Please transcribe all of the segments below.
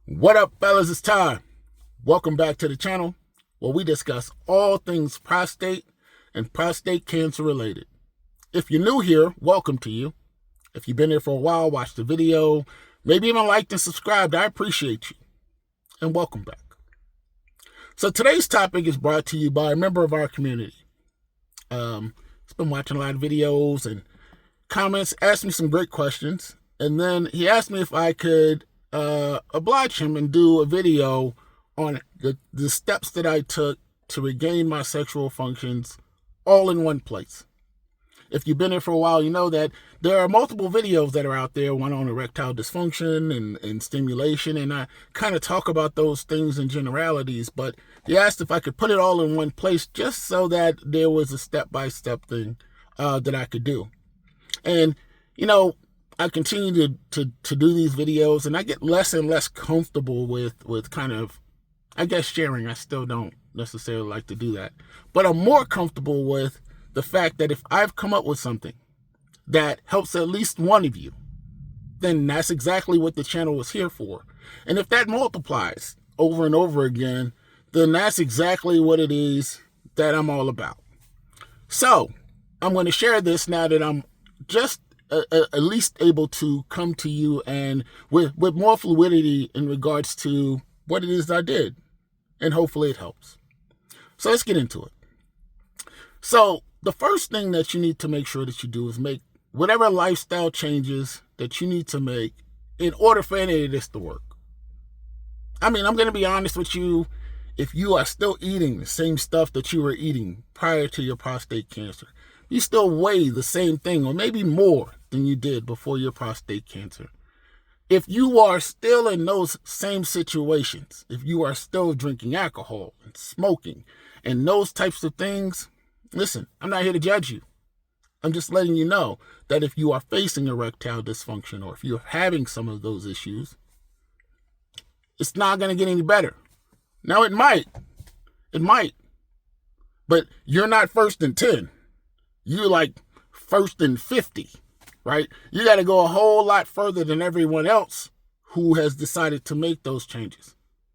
What up, fellas? It's Ty. Welcome back to the channel where we discuss all things prostate and prostate cancer related. If you're new here, welcome to you. If you've been here for a while, watched the video, maybe even liked and subscribed, I appreciate you. And welcome back. So today's topic is brought to you by a member of our community. He's been watching a lot of videos and comments, asked me some great questions, and then he asked me if I could oblige him and do a video on the steps that I took to regain my sexual functions all in one place. If you've been here for a while, you know that there are multiple videos that are out there, one on erectile dysfunction and stimulation, and I kind of talk about those things in generalities, but he asked if I could put it all in one place just so that there was a step-by-step thing that I could do. And, you know, I continue to do these videos, and I get less and less comfortable with kind of, I guess, sharing. I still don't necessarily like to do that. But I'm more comfortable with the fact that if I've come up with something that helps at least one of you, then that's exactly what the channel was here for. And if that multiplies over and over again, then that's exactly what it is that I'm all about. So I'm going to share this now that I'm just at least able to come to you and with more fluidity in regards to what it is I did, and hopefully it helps. So let's get into it. So the first thing that you need to make sure that you do is make whatever lifestyle changes that you need to make in order for any of this to work. I mean, I'm going to be honest with you. If you are still eating the same stuff that you were eating prior to your prostate cancer, you still weigh the same thing or maybe more than you did before your prostate cancer. If you are still in those same situations, if you are still drinking alcohol and smoking and those types of things, listen, I'm not here to judge you. I'm just letting you know that if you are facing erectile dysfunction or if you're having some of those issues, it's not going to get any better. Now, it might, but you're not first and 10. You're like first and 50, right? You got to go a whole lot further than everyone else who has decided to make those changes.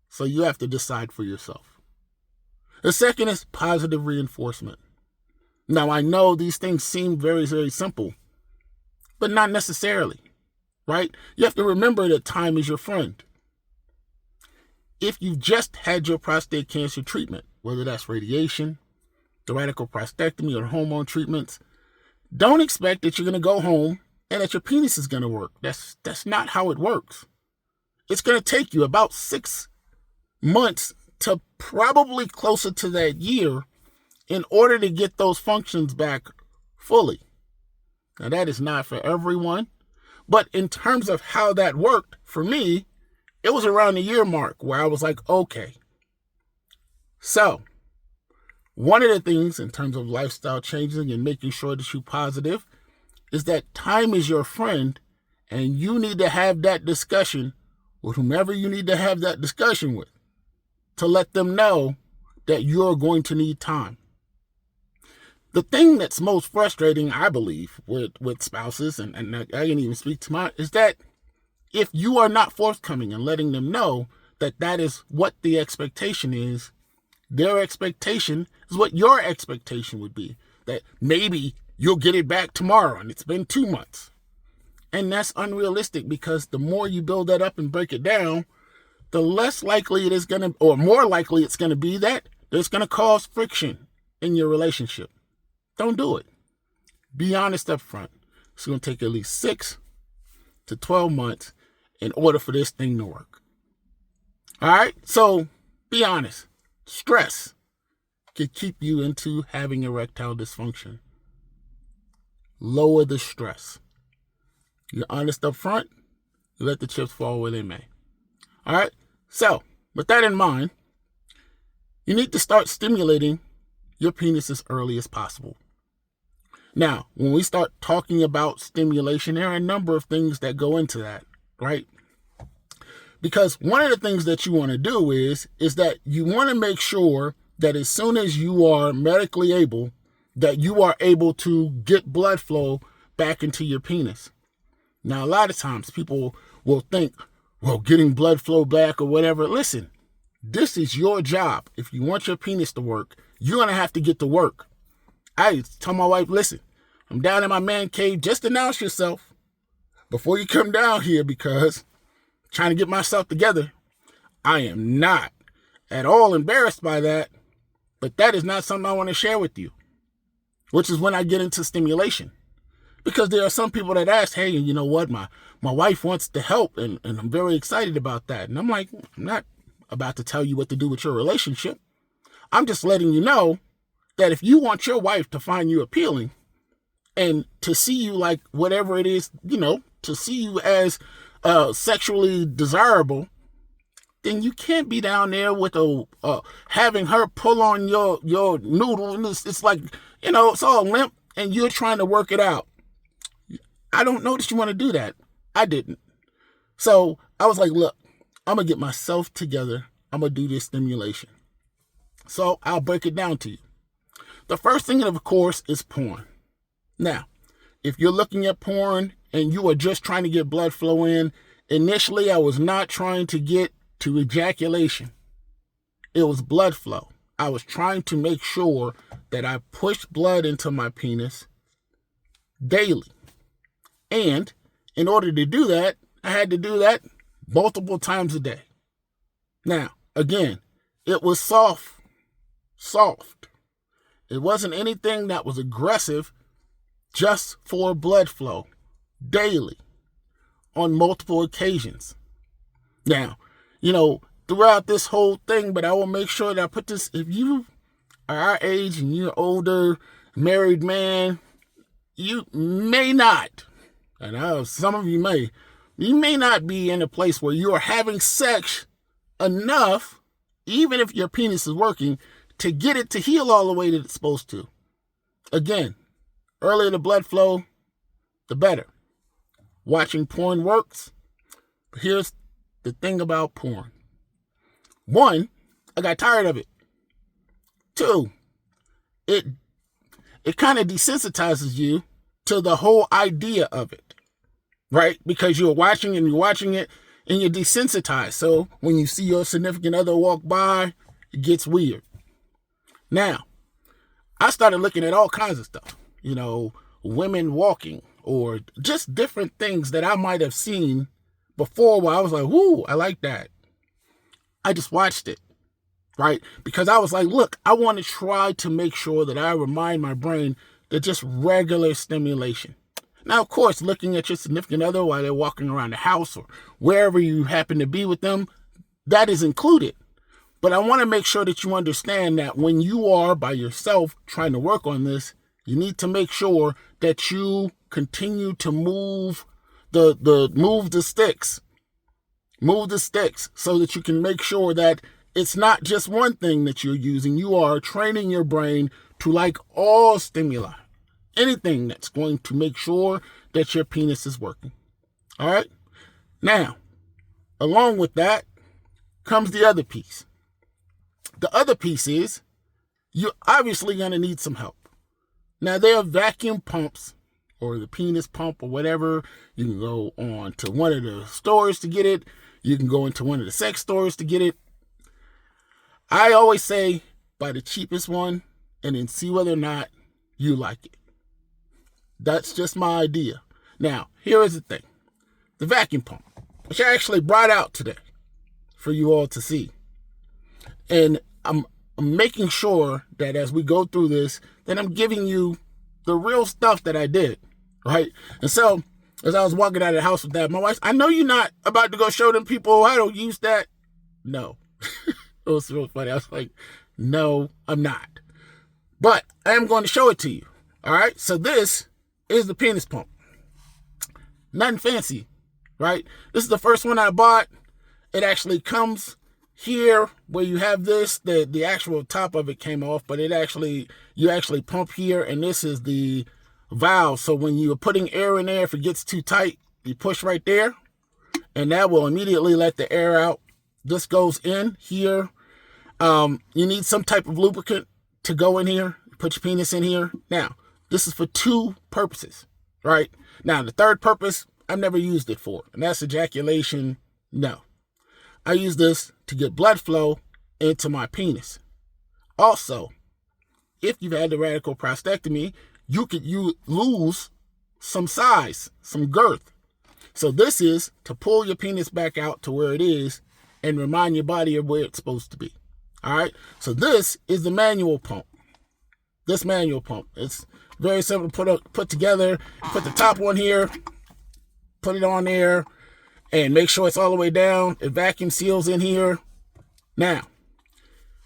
So you have to decide for yourself. The second is positive reinforcement. Now, I know these things seem very, very simple, but not necessarily, right? You have to remember that time is your friend. If you've just had your prostate cancer treatment, whether that's radiation, the radical prostatectomy, or hormone treatments, don't expect that you're going to go home and that your penis is going to work. That's not how it works. It's going to take you about 6 months to probably closer to that year in order to get those functions back fully. Now, that is not for everyone, but in terms of how that worked, for me, it was around the year mark where I was like, okay. So, one of the things in terms of lifestyle changing and making sure that you're positive is that time is your friend, and you need to have that discussion with whomever you need to have that discussion with to let them know that you're going to need time. The thing that's most frustrating, I believe, with spouses, and I can even speak to mine, is that if you are not forthcoming and letting them know that that is what the expectation is, their expectation is what your expectation would be. That maybe you'll get it back tomorrow and it's been 2 months. And that's unrealistic, because the more you build that up and break it down, the less likely it is going to, or more likely it's going to be that it's going to cause friction in your relationship. Don't do it. Be honest up front. It's going to take at least 6 to 12 months in order for this thing to work. All right? So be honest. Stress can keep you into having erectile dysfunction. Lower the stress. You're honest up front. You let the chips fall where they may. All right? So, with that in mind, you need to start stimulating your penis as early as possible. Now, when we start talking about stimulation, there are a number of things that go into that, right? Because one of the things that you want to do is that you want to make sure that as soon as you are medically able, that you are able to get blood flow back into your penis. Now, a lot of times people will think, well, getting blood flow back or whatever. Listen, this is your job. If you want your penis to work, you're going to have to get to work. I tell my wife, listen, I'm down in my man cave. Just announce yourself before you come down here, because I'm trying to get myself together. I am not at all embarrassed by that, but that is not something I want to share with you, which is when I get into stimulation. Because there are some people that ask, hey, you know what, my wife wants to help, and I'm very excited about that. And I'm like, I'm not about to tell you what to do with your relationship. I'm just letting you know that if you want your wife to find you appealing and to see you like whatever it is, to see you as sexually desirable, then you can't be down there with having her pull on your noodle, and it's like, it's all limp, and you're trying to work it out. I don't know that you want to do that. I didn't. So I was like, look, I'm going to get myself together. I'm going to do this stimulation. So I'll break it down to you. The first thing, of course, is porn. Now, if you're looking at porn and you are just trying to get blood flow in, initially I was not trying to get to ejaculation. It was blood flow. I was trying to make sure that I pushed blood into my penis daily. And in order to do that, I had to do that multiple times a day. Now, again, it was soft. It wasn't anything that was aggressive, just for blood flow daily on multiple occasions. Now, throughout this whole thing, but I will make sure that I put this, if you are our age and you're older, married man, you may not, and I know some of you may not be in a place where you are having sex enough, even if your penis is working, to get it to heal all the way that it's supposed to. Again, earlier the blood flow, the better. Watching porn works. But here's the thing about porn. 1, I got tired of it. 2, it kind of desensitizes you to the whole idea of it, right? Because you're watching it and you're desensitized. So when you see your significant other walk by, it gets weird. Now, I started looking at all kinds of stuff, women walking, or just different things that I might have seen before where I was like, whoo, I like that. I just watched it, right? Because I was like, look, I want to try to make sure that I remind my brain that just regular stimulation. Now, of course, looking at your significant other while they're walking around the house or wherever you happen to be with them, that is included. But I want to make sure that you understand that when you are by yourself trying to work on this, you need to make sure that you continue to move the sticks. Move the sticks so that you can make sure that it's not just one thing that you're using. You are training your brain to like all stimuli. Anything that's going to make sure that your penis is working. All right? Now, along with that comes the other piece. The other piece is you're obviously going to need some help. Now, there are vacuum pumps or the penis pump or whatever. You can go on to one of the stores to get it. You can go into one of the sex stores to get it. I always say buy the cheapest one and then see whether or not you like it. That's just my idea. Now, here is the thing. The vacuum pump, which I actually brought out today for you all to see. And I'm making sure that as we go through this, that I'm giving you the real stuff that I did, right? And so, as I was walking out of the house with that, my wife, I know you're not about to go show them people how to use that. No. It was real funny. I was like, no, I'm not. But I am going to show it to you. All right? So this is the penis pump. Nothing fancy, right? This is the first one I bought. It actually comes here where you have this, the actual top of it came off, but you actually pump here, and this is the valve. So when you're putting air in there, if it gets too tight, you push right there, and that will immediately let the air out. This goes in here. You need some type of lubricant to go in here. Put your penis in here. Now, this is for 2 purposes, right? Now, the third purpose, I've never used it for, and that's ejaculation No. I use this to get blood flow into my penis. Also, if you've had the radical prostatectomy, you lose some size, some girth. So this is to pull your penis back out to where it is and remind your body of where it's supposed to be. All right. So this is the manual pump. This manual pump. It's very simple to put together. Put the top one here, put it on there, and make sure it's all the way down. It vacuum seals in here. Now,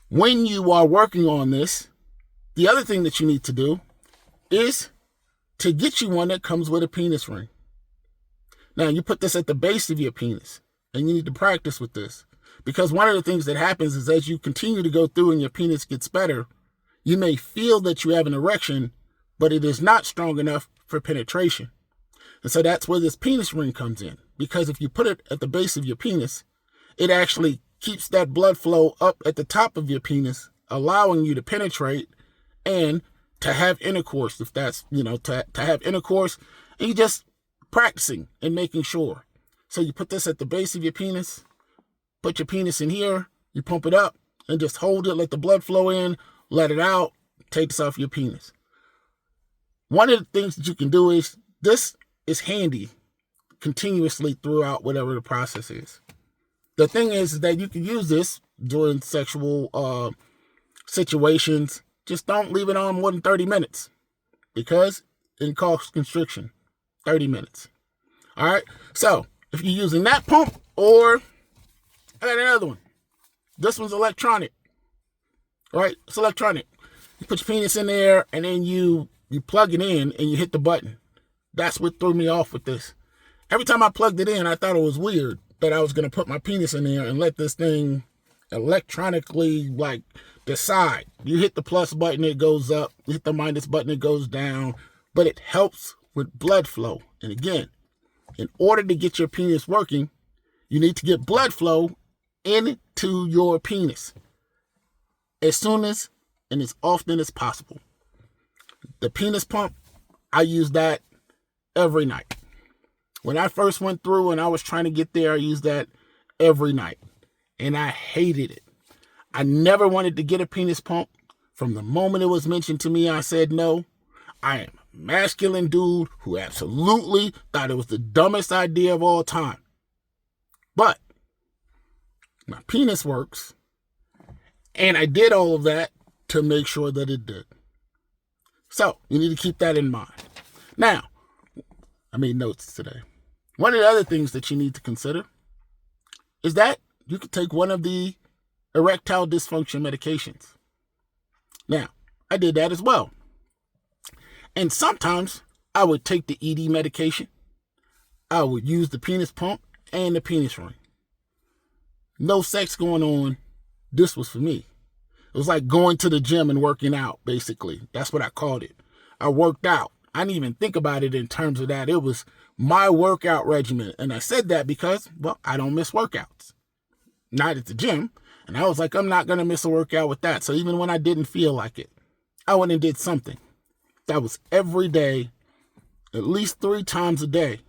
when you are working on this, the other thing that you need to do is to get you one that comes with a penis ring. Now, you put this at the base of your penis, and you need to practice with this. Because one of the things that happens is as you continue to go through and your penis gets better, you may feel that you have an erection, but it is not strong enough for penetration. And so that's where this penis ring comes in. Because if you put it at the base of your penis, it actually keeps that blood flow up at the top of your penis, allowing you to penetrate and to have intercourse. If that's, to have intercourse, and you just practicing and making sure. So you put this at the base of your penis, put your penis in here, you pump it up, and just hold it, let the blood flow in, let it out, take this off your penis. One of the things that you can do is, this is handy continuously throughout whatever the process is. The thing is that you can use this during sexual situations. Just don't leave it on more than 30 minutes because it can cause constriction. 30 minutes. All right. So if you're using that pump, or I got another one. This one's electronic. All right. It's electronic. You put your penis in there and then you plug it in and you hit the button. That's what threw me off with this. Every time I plugged it in, I thought it was weird that I was going to put my penis in there and let this thing electronically decide. You hit the plus button, it goes up. You hit the minus button, it goes down. But it helps with blood flow. And again, in order to get your penis working, you need to get blood flow into your penis as soon as and as often as possible. The penis pump, I use that every night. When I first went through and I was trying to get there, I used that every night. And I hated it. I never wanted to get a penis pump. From the moment it was mentioned to me, I said no. I am a masculine dude who absolutely thought it was the dumbest idea of all time. But my penis works. And I did all of that to make sure that it did. So you need to keep that in mind. Now, I made notes today. One of the other things that you need to consider is that you could take one of the erectile dysfunction medications. Now, I did that as well. And sometimes I would take the ED medication. I would use the penis pump and the penis ring. No sex going on. This was for me. It was like going to the gym and working out, basically. That's what I called it. I worked out. I didn't even think about it in terms of that. It was my workout regimen. And I said that because, well, I don't miss workouts. Not at the gym. And I was like, I'm not going to miss a workout with that. So even when I didn't feel like it, I went and did something. That was every day, at least 3 times a day.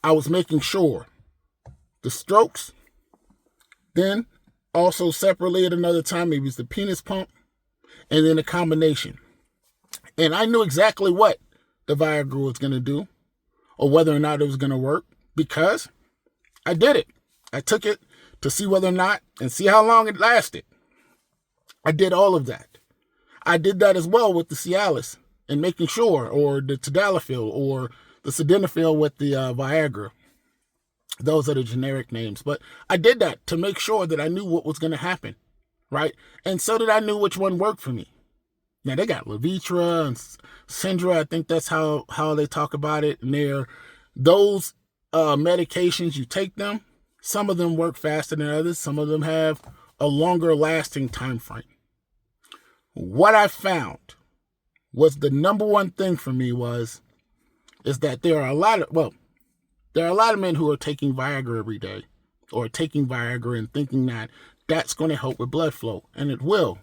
I was making sure the strokes, then also separately at another time, it was the penis pump, and then a combination. And I knew exactly what the Viagra was going to do, or whether or not it was going to work, because I did it. I took it to see whether or not, and see how long it lasted. I did all of that. I did that as well with the Cialis, and making sure, or the Tadalafil, or the Sildenafil with the Viagra. Those are the generic names. But I did that to make sure that I knew what was going to happen, right? And so that I knew which one worked for me. Now, they got Levitra and Syndra. I think that's how they talk about it. And those medications, you take them. Some of them work faster than others. Some of them have a longer lasting time frame. What I found was the number one thing for me is that there are a lot of men who are taking Viagra every day, or taking Viagra and thinking that that's going to help with blood flow, and it will,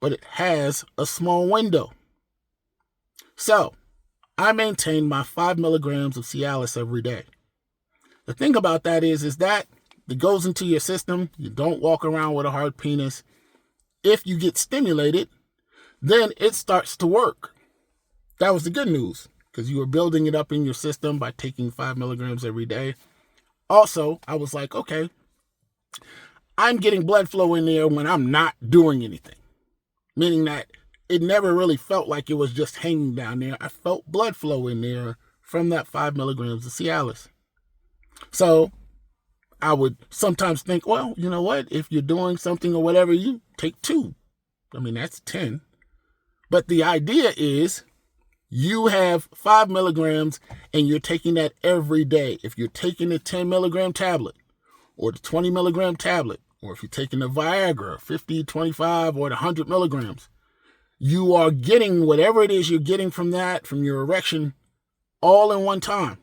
but it has a small window. So I maintain my 5 milligrams of Cialis every day. The thing about that is that It goes into your system. You don't walk around with a hard penis. If you get stimulated, then it starts to work. That was the good news, because you were building it up in your system by taking 5 milligrams every day. Also, I was like, okay, I'm getting blood flow in there when I'm not doing anything, meaning that it never really felt like it was just hanging down there. I felt blood flow in there from that 5 milligrams of Cialis. So I would sometimes think, well, you know what? If you're doing something or whatever, you take 2. I mean, that's 10. But the idea is you have 5 milligrams and you're taking that every day. If you're taking the 10 milligram tablet or the 20 milligram tablet, or if you're taking the Viagra, 50, 25, or the 100 milligrams, you are getting whatever it is you're getting from that, from your erection, all in one time.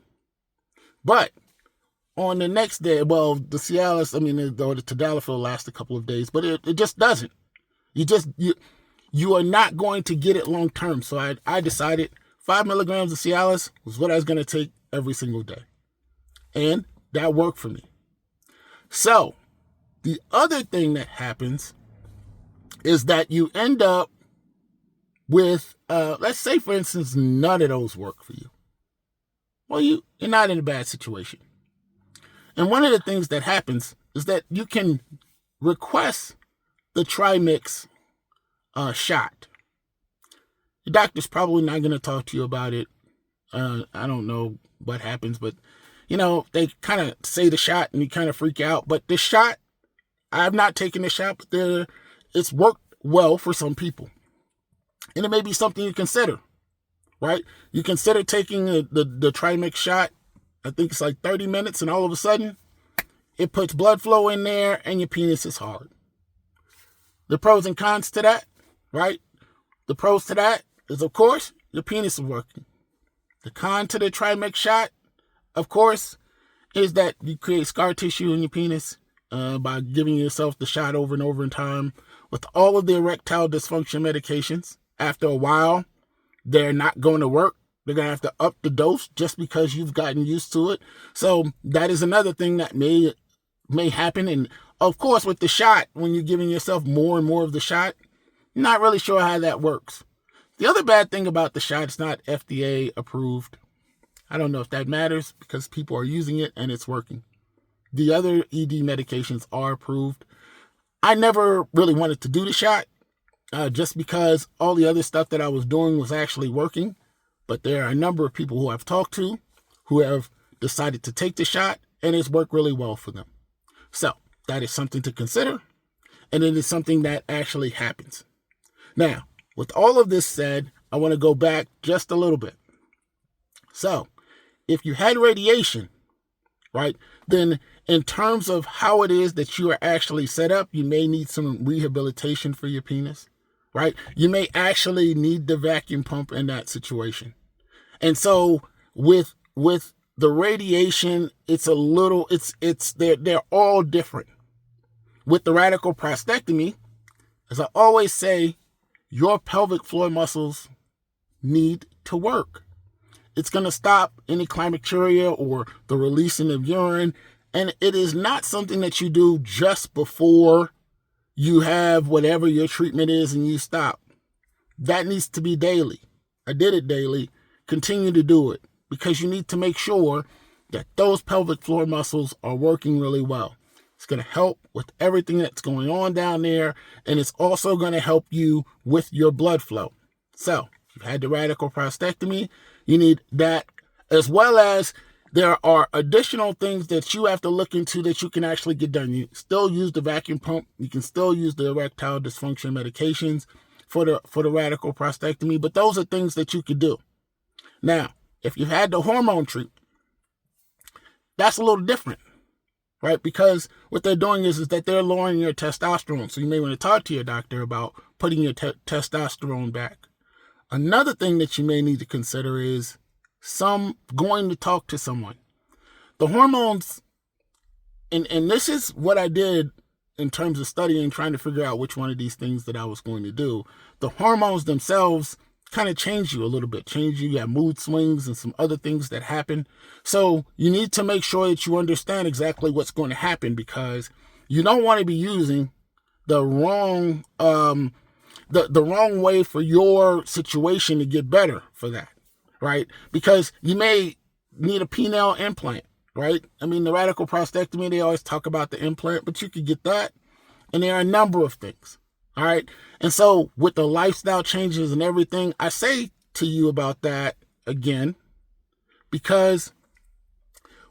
But on the next day, well, the Cialis, the tadalafil lasts a couple of days, but it just doesn't. You are not going to get it long term. So I decided 5 milligrams of Cialis was what I was going to take every single day. And that worked for me. So the other thing that happens is that you end up with, let's say, for instance, none of those work for you. Well, you're not in a bad situation. And one of the things that happens is that you can request the Trimix shot. Your doctor's probably not going to talk to you about it. I don't know what happens, but, they kind of say the shot and you kind of freak out. But the shot, I've not taken the shot, but it's worked well for some people. And it may be something you consider, right? You consider taking the Trimix shot. I think it's like 30 minutes, and all of a sudden, it puts blood flow in there and your penis is hard. The pros and cons to that, right? The pros to that is, of course, your penis is working. The con to the Trimix shot, of course, is that you create scar tissue in your penis by giving yourself the shot over and over in time. With all of the erectile dysfunction medications, after a while, they're not going to work. They're going to have to up the dose just because you've gotten used to it. So that is another thing that may happen. And of course, with the shot, when you're giving yourself more and more of the shot, you're not really sure how that works. The other bad thing about the shot, it's not FDA approved. I don't know if that matters because people are using it and it's working. The other ED medications are approved. I never really wanted to do the shot just because all the other stuff that I was doing was actually working. But there are a number of people who I've talked to who have decided to take the shot, and it's worked really well for them. So that is something to consider, and it is something that actually happens. Now, with all of this said, I want to go back just a little bit. So if you had radiation, right, then in terms of how it is that you are actually set up, you may need some rehabilitation for your penis, right? You may actually need the vacuum pump in that situation. And so with the radiation, they're all different. With the radical prostatectomy, as I always say, your pelvic floor muscles need to work. It's going to stop any climacturia or the releasing of urine. And it is not something that you do just before you have whatever your treatment is and you stop. That needs to be daily. I did it daily. Continue to do it because you need to make sure that those pelvic floor muscles are working really well. It's going to help with everything that's going on down there, and it's also going to help you with your blood flow. So, if you've had the radical prostatectomy, you need that, as well as there are additional things that you have to look into that you can actually get done. You still use the vacuum pump. You can still use the erectile dysfunction medications for the radical prostatectomy, but those are things that you could do. Now, if you've had the hormone treatment, that's a little different, right? Because what they're doing is that they're lowering your testosterone. So you may want to talk to your doctor about putting your testosterone back. Another thing that you may need to consider is going to talk to someone. The hormones, and this is what I did in terms of studying, trying to figure out which one of these things that I was going to do. The hormones themselves kind of change you a little bit, change you. You have mood swings and some other things that happen. So you need to make sure that you understand exactly what's going to happen, because you don't want to be using the wrong the wrong way for your situation to get better for that, right? Because you may need a penile implant, right? I mean, the radical prostatectomy, they always talk about the implant, but you could get that. And there are a number of things, all right? And so with the lifestyle changes and everything, I say to you about that again, because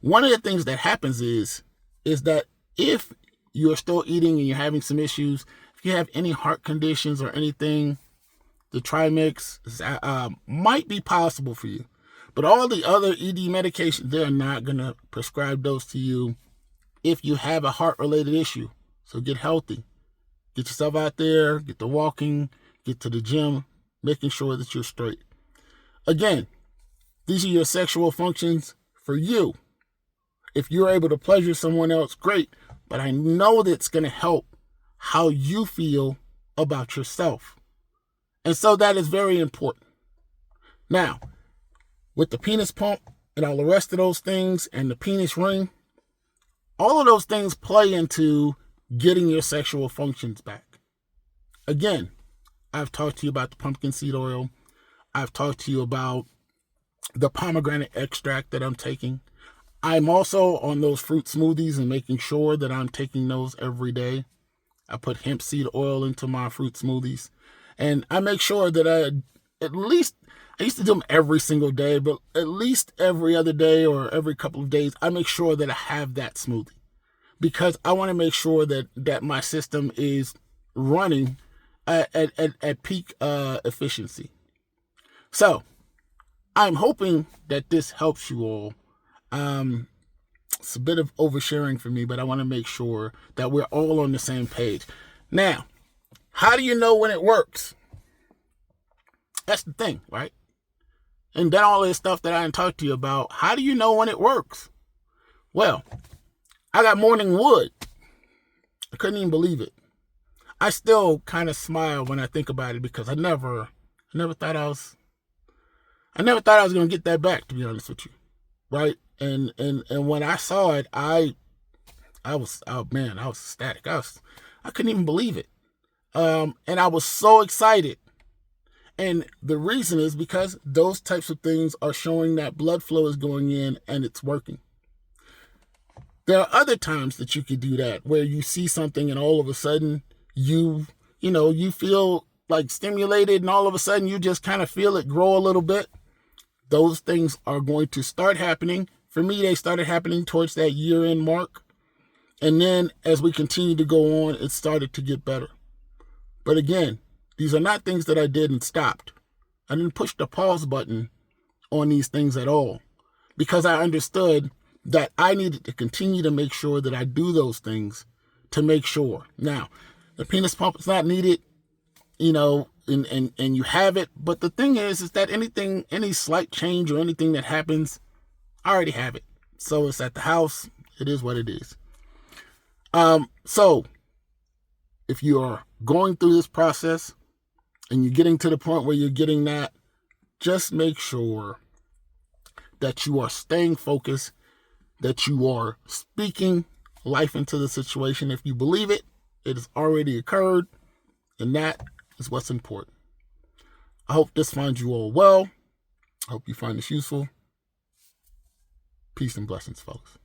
one of the things that happens is that if you're still eating and you're having some issues, if you have any heart conditions or anything, the Trimix might be possible for you. But all the other ED medications, they're not going to prescribe those to you if you have a heart-related issue. So get healthy. Get yourself out there, get to walking, get to the gym, making sure that you're straight. Again, these are your sexual functions for you. If you're able to pleasure someone else, great. But I know that's going to help how you feel about yourself. And so that is very important. Now, with the penis pump and all the rest of those things and the penis ring, all of those things play into getting your sexual functions back. Again, I've talked to you about the pumpkin seed oil. I've talked to you about the pomegranate extract that I'm taking. I'm also on those fruit smoothies and making sure that I'm taking those every day. I put hemp seed oil into my fruit smoothies. And I make sure that I used to do them every single day, but at least every other day or every couple of days, I make sure that I have that smoothie, because I want to make sure that my system is running at peak efficiency. So I'm hoping that this helps you all. It's a bit of oversharing for me, but I want to make sure that we're all on the same page. Now, how do you know when it works? That's the thing, right? And then all this stuff that I didn't talk to you about, how do you know when it works? Well, I got morning wood. I couldn't even believe it. I still kind of smile when I think about it, because I never thought I was going to get that back, to be honest with you. Right? And when I saw it, I was ecstatic. I couldn't even believe it. And I was so excited. And the reason is because those types of things are showing that blood flow is going in and it's working. There are other times that you could do that, where you see something and all of a sudden you feel like stimulated, and all of a sudden you just kind of feel it grow a little bit. Those things are going to start happening. For me, they started happening towards that year-end mark. And then as we continue to go on, it started to get better. But again, these are not things that I did and stopped. I didn't push the pause button on these things at all, because I understood that I needed to continue to make sure that I do those things to make sure. Now, the penis pump is not needed, and you have it. But the thing is that any slight change or anything that happens, I already have it. So it's at the house. It is what it is. So if you are going through this process and you're getting to the point where you're getting that, just make sure that you are staying focused, that you are speaking life into the situation. If you believe it, it has already occurred, and that is what's important. I hope this finds you all well. I hope you find this useful. Peace and blessings, folks.